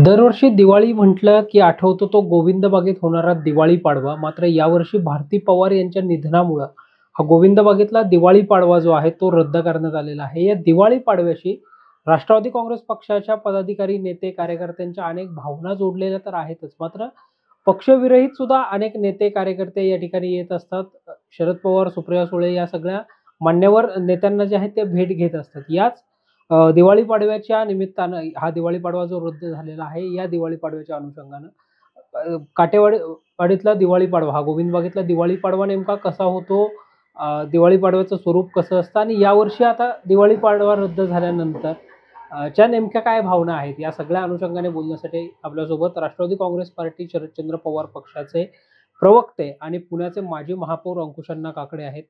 दरवर्षी दिवाळी म्हटलं की आठवतो तो गोविंद बागेत होणारा दिवाळी पाडवा. मात्र यावर्षी भारती पवार यांच्या निधनामुळं हा गोविंद बागेतला दिवाळी पाडवा जो आहे तो रद्द करण्यात आलेला आहे. या दिवाळी पाडव्याशी राष्ट्रवादी काँग्रेस पक्षाच्या पदाधिकारी, नेते, कार्यकर्त्यांच्या अनेक भावना जोडलेल्या तर आहेतच. मात्र पक्षविरहित सुद्धा अनेक नेते, कार्यकर्ते या ठिकाणी येत असतात. शरद पवार, सुप्रिया सुळे या सगळ्या मान्यवर नेत्यांना जे आहे ते भेट घेत असतात. याच दिवाळी पाडव्याच्या निमित्तानं हा दिवाळी पाडवा जो रद्द झालेला आहे, या दिवाळी पाडव्याच्या अनुषंगानं वाडीतला दिवाळी पाडवा, हा गोविंद बागेतला दिवाळी पाडवा नेमका कसा होतो? दिवाळी पाडव्याचं स्वरूप कसं असतं? आणि यावर्षी आता दिवाळी पाडवा रद्द झाल्यानंतर च्या नेमक्या काय भावना आहेत? या सगळ्या अनुषंगाने बोलण्यासाठी आपल्यासोबत राष्ट्रवादी काँग्रेस पार्टी शरदचंद्र पवार पक्षाचे प्रवक्ते आणि पुण्याचे माजी महापौर अंकुशअण्णा काकडे आहेत.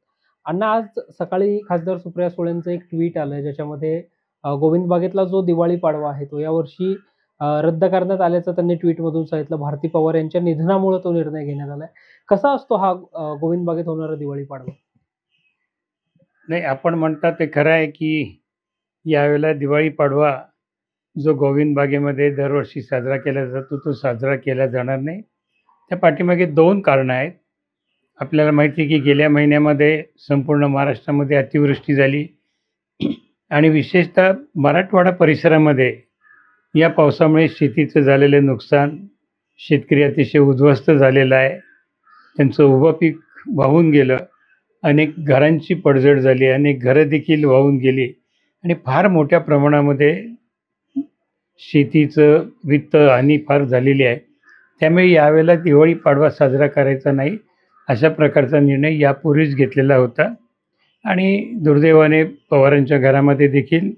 अण्णा, आज सकाळी खासदार सुप्रिया सुळेंचं एक ट्विट आलंय, ज्याच्यामध्ये गोविंद बागेतला जो दिवाळी पाडवा आहे तो यावर्षी रद्द करण्यात आल्याचं त्यांनी ट्विटमधून सांगितलं. भारती पवार यांच्या निधनामुळे तो निर्णय घेण्यात आलाय. कसा असतो हा गोविंद बागेत होणारा दिवाळी पाडवा? नाही, आपण म्हणता ते खरं आहे की यावेळेला दिवाळी पाडवा जो गोविंद बागेमध्ये दरवर्षी साजरा केला जातो तो साजरा केला जाणार नाही. त्या पाठीमागे दोन कारणं आहेत. आपल्याला माहिती आहे की गेल्या महिन्यामध्ये संपूर्ण महाराष्ट्रामध्ये अतिवृष्टी झाली आणि विशेषतः मराठवाडा परिसरामध्ये या पावसामुळे शेतीचं झालेलं नुकसान, शेतकरी अतिशय उद्ध्वस्त झालेला आहे. त्यांचं उभं पीक वाहून गेलं, अनेक घरांची पडझड झाली, अनेक घरं देखील वाहून गेली आणि फार मोठ्या प्रमाणामध्ये शेतीचं वित्तहानी फार झालेली आहे. त्यामुळे यावेळेला दिवाळी पाडवा साजरा करायचा नाही, अशा प्रकारचा निर्णय यापूर्वीच घेतलेला होता. आणि दुर्दैवाने पवारांच्या घरामध्ये देखील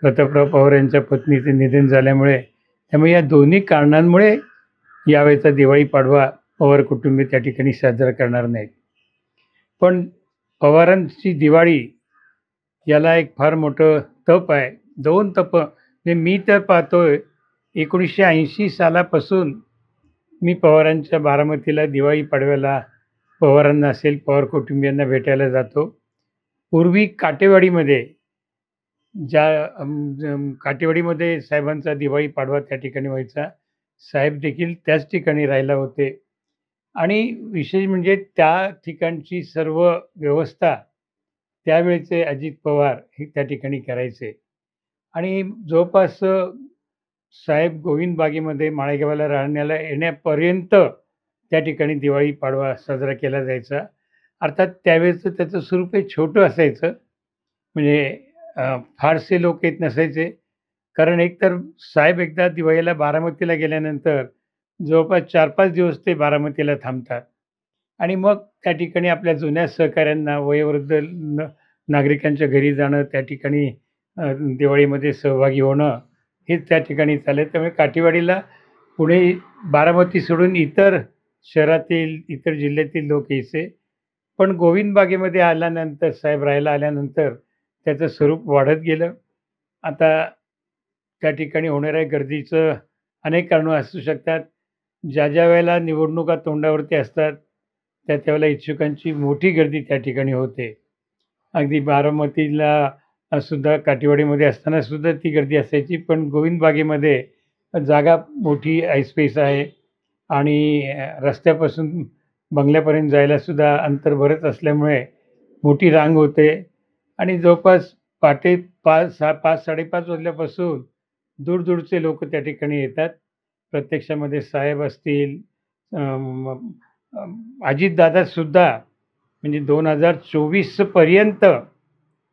प्रतापराव पवार यांच्या पत्नीचे निधन झाल्यामुळे, त्यामुळे या दोन्ही कारणांमुळे यावेळेचा दिवाळी पाडवा पवार कुटुंबीय त्या ठिकाणी साजरा करणार नाहीत. पण पवारांची दिवाळी याला एक फार मोठं तप आहे. दोन तप म्हणजे मी तर पाहतोय 1980 सालापासून मी पवारांच्या बारामतीला दिवाळी पाडव्याला पवारांना असेल, पवार कुटुंबियांना भेटायला जातो. पूर्वी काटेवाडीमध्ये काटेवाडीमध्ये साहेबांचा दिवाळी पाडवा त्या ठिकाणी व्हायचा. साहेब देखील त्याच ठिकाणी राहायला होते आणि विशेष म्हणजे त्या ठिकाणची सर्व व्यवस्था त्यावेळेचे अजित पवार हे त्या ठिकाणी करायचे. आणि जवळपास साहेब गोविंद बागेमध्ये माळेगावाला राहण्याला येण्यापर्यंत त्या ठिकाणी दिवाळी पाडवा साजरा केला जायचा. अर्थात त्यावेळेचं त्याचं स्वरूप हे छोटं असायचं, म्हणजे फारसे लोक येत नसायचे. कारण एकतर साहेब एकदा दिवाळीला बारामतीला गेल्यानंतर जवळपास 4-5 दिवस ते बारामतीला थांबतात आणि मग त्या ठिकाणी आपल्या जुन्या सहकाऱ्यांना, वयोवृद्ध नागरिकांच्या घरी जाणं, त्या ठिकाणी दिवाळीमध्ये सहभागी होणं हेच त्या ठिकाणी चाललं. त्यामुळे काठेवाडीला पुणे, बारामती सोडून इतर शहरातील, इतर जिल्ह्यातील लोक यायचे. पण गोविंद बागेमध्ये आल्यानंतर, साहेब राहायला आल्यानंतर त्याचं स्वरूप वाढत गेलं. आता त्या ठिकाणी होणाऱ्या गर्दीचं अनेक कारणं असू शकतात. ज्या वेळेला निवडणुका तोंडावरती असतात त्यावेळेला इच्छुकांची मोठी गर्दी त्या ठिकाणी होते. अगदी बारामतीला सुद्धा, काठेवाडीमध्ये असताना सुद्धा ती गर्दी असायची. पण गोविंद बागेमध्ये जागा मोठी ऐसपैस आहे आणि रस्त्यापासून बंगल्यापर्यंत जायला सुद्धा अंतर बरंच असल्यामुळे मोठी रांग होते आणि जवळपास पहाटे 5-5:30 वाजल्यापासून दूरदूरचे लोक त्या ठिकाणी येतात. प्रत्यक्षामध्ये साहेब असतील, अजितदादासुद्धा, म्हणजे 2024 पर्यंत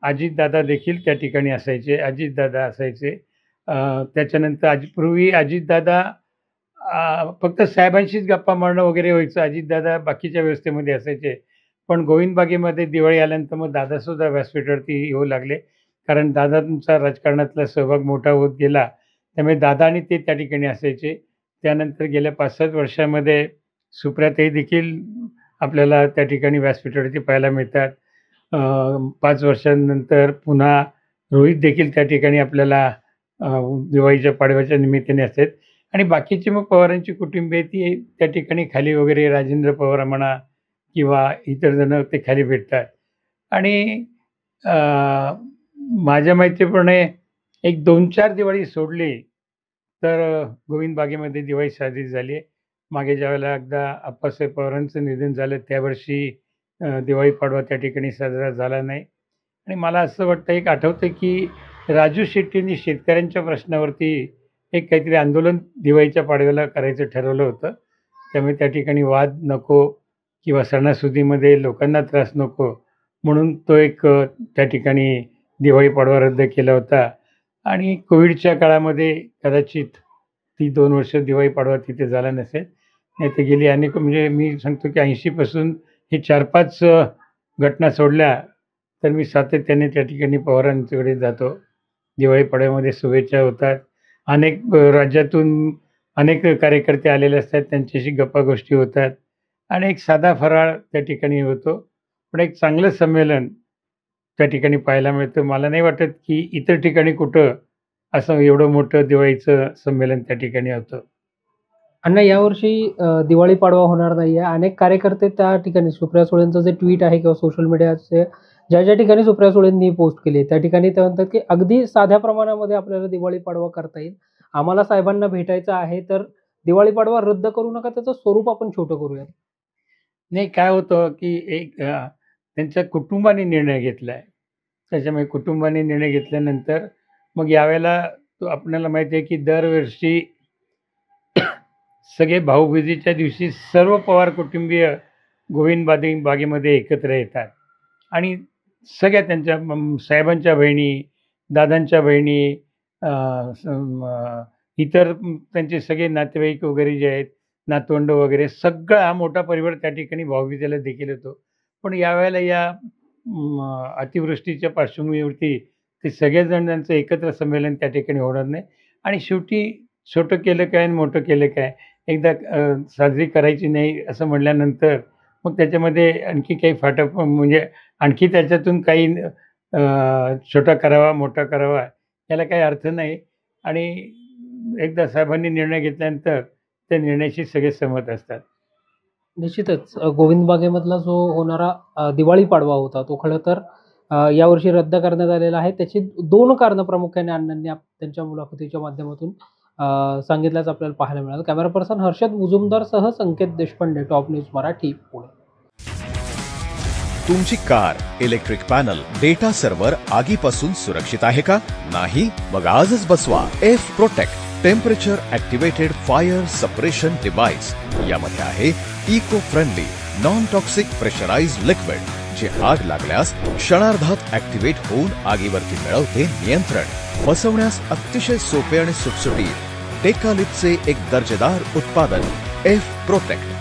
अजितदादा देखील त्या ठिकाणी असायचे. अजितदादा असायचे. त्याच्यानंतर पूर्वी अजितदादा फक्त साहेबांशीच गप्पा मारणं वगैरे व्हायचं. अजितदादा बाकीच्या व्यवस्थेमध्ये असायचे. पण गोविंद बागेमध्ये दिवाळी आल्यानंतर मग दादासुद्धा व्यासपीठावरती येऊ लागले. कारण दादांचा राजकारणातला सहभाग मोठा होत गेला. त्यामुळे दादा आणि ते त्या ठिकाणी असायचे. त्यानंतर गेल्या 5-7 वर्षामध्ये सुप्रियाताई देखील आपल्याला त्या ठिकाणी व्यासपीठावरती पाहायला मिळतात. 5 वर्षांनंतर पुन्हा रोहित देखील त्या ठिकाणी आपल्याला दिवाळीच्या पाडव्याच्या निमित्ताने असतात. आणि बाकीची मग पवारांची कुटुंबीय ती त्या ठिकाणी खाली वगैरे, राजेंद्र पवार म्हणा किंवा इतर जण ते खाली भेटतात. आणि माझ्या माहितीप्रमाणे एक 2-4 दिवाळी सोडली तर गोविंद बागेमध्ये दिवाळी साजरी झाली आहे. मागे ज्यावेळेला एकदा आप्पासाहेब पवारांचं निधन झालं त्यावर्षी दिवाळी पाडवा त्या ठिकाणी साजरा झाला नाही. आणि मला असं वाटतं, एक आठवतं की राजू शेट्टींनी शेतकऱ्यांच्या प्रश्नावरती एक काहीतरी आंदोलन दिवाळीच्या पाडव्याला करायचं ठरवलं होतं. त्यामुळे त्या ठिकाणी वाद नको किंवा सणासुदीमध्ये लोकांना त्रास नको म्हणून तो एक त्या ठिकाणी दिवाळी पाडवा रद्द केला होता. आणि कोविडच्या काळामध्ये कदाचित ती 2 वर्ष दिवाळी पाडवा तिथे झाला नसेल. नाही तर गेली अनेक, म्हणजे मी सांगतो की 80 पासून हे 4-5 घटना सोडल्या तर मी सातत्याने त्या ठिकाणी पवारांच्याकडे जातो. दिवाळी पाडव्यामध्ये शुभेच्छा होतात. अनेक राज्यातून अनेक कार्यकर्ते आलेले असतात, त्यांच्याशी गप्पागोष्टी होतात आणि एक साधा फराळ त्या ठिकाणी होतो. पण एक चांगलं संमेलन त्या ठिकाणी पाहायला मिळतं. मला नाही वाटत की इतर ठिकाणी कुठं असं एवढं मोठं दिवाळीचं संमेलन त्या ठिकाणी होतं. अण्णा, यावर्षी दिवाळी पाडवा होणार नाहीये. अनेक कार्यकर्ते त्या ठिकाणी सुप्रिया सुळेंचं जे ट्विट आहे किंवा सोशल मीडियाचे ज्या ठिकाणी सुप्रिया सुळेंनी पोस्ट केली त्या ठिकाणी ते म्हणतात की अगदी साध्या प्रमाणामध्ये आपल्याला दिवाळी पाडवा करता येईल. आम्हाला साहेबांना भेटायचं आहे तर दिवाळी पाडवा रद्द करू नका, त्याचं स्वरूप आपण छोटं करूया. नाही, काय होतं की एक त्यांच्या कुटुंबाने निर्णय घेतला आहे. त्याच्यामुळे कुटुंबाने निर्णय घेतल्यानंतर मग यावेळेला तो आपल्याला माहिती आहे की दरवर्षी सगळे भाऊबीजेच्या दिवशी सर्व पवार कुटुंबीय गोविंद बागेमध्ये एकत्र येतात आणि सगळ्या त्यांच्या साहेबांच्या बहिणी, दादांच्या बहिणी, इतर त्यांचे सगळे नातेवाईक वगैरे जे आहेत, नातवंड वगैरे, सगळा हा मोठा परिवार त्या ठिकाणी भाऊबीजेला देखील येतो. पण यावेळेला या अतिवृष्टीच्या पार्श्वभूमीवरती ते सगळेजण त्यांचं एकत्र संमेलन त्या ठिकाणी होणार नाही. आणि शेवटी छोटं केलं काय आणि मोठं केलं काय, एकदा साजरी करायची नाही असं म्हटल्यानंतर मग त्याच्यामध्ये आणखी काही फाटक, म्हणजे आणखी त्याच्यातून काही छोटा करावा मोठा करावा याला काही अर्थ नाही. आणि एकदा साहेबांनी निर्णय घेतल्यानंतर त्या निर्णयाशी सगळे सहमत असतात. निश्चितच गोविंद बागेमधला जो होणारा दिवाळी पाडवा होता तो खरं तर यावर्षी रद्द करण्यात आलेला आहे. त्याची 2 कारणं प्रामुख्याने अण्णांनी त्यांच्या मुलाखतीच्या माध्यमातून सांगितल्याचं आपल्याला पाहायला मिळालं. कॅमेरा पर्सन हर्षद मुजुमदारसह संकेत देशपांडे, टॉप न्यूज मराठी, पुणे. तुमची car, electric panel, data server आगीपासून सुरक्षित आहे का? नाही? मग आजच बसवा F protect temperature activated fire suppression device. यामध्ये आहे eco friendly non toxic pressurised liquid, जे आग लागल्यास क्षणार्धात ॲक्टिवेट होऊन आगीवरती मिळवते नियंत्रण. बसवण्यास अतिशय सोपे आणि सुटसुटीत टेकालिपचे एक दर्जेदार उत्पादन एफ प्रोटेक्ट.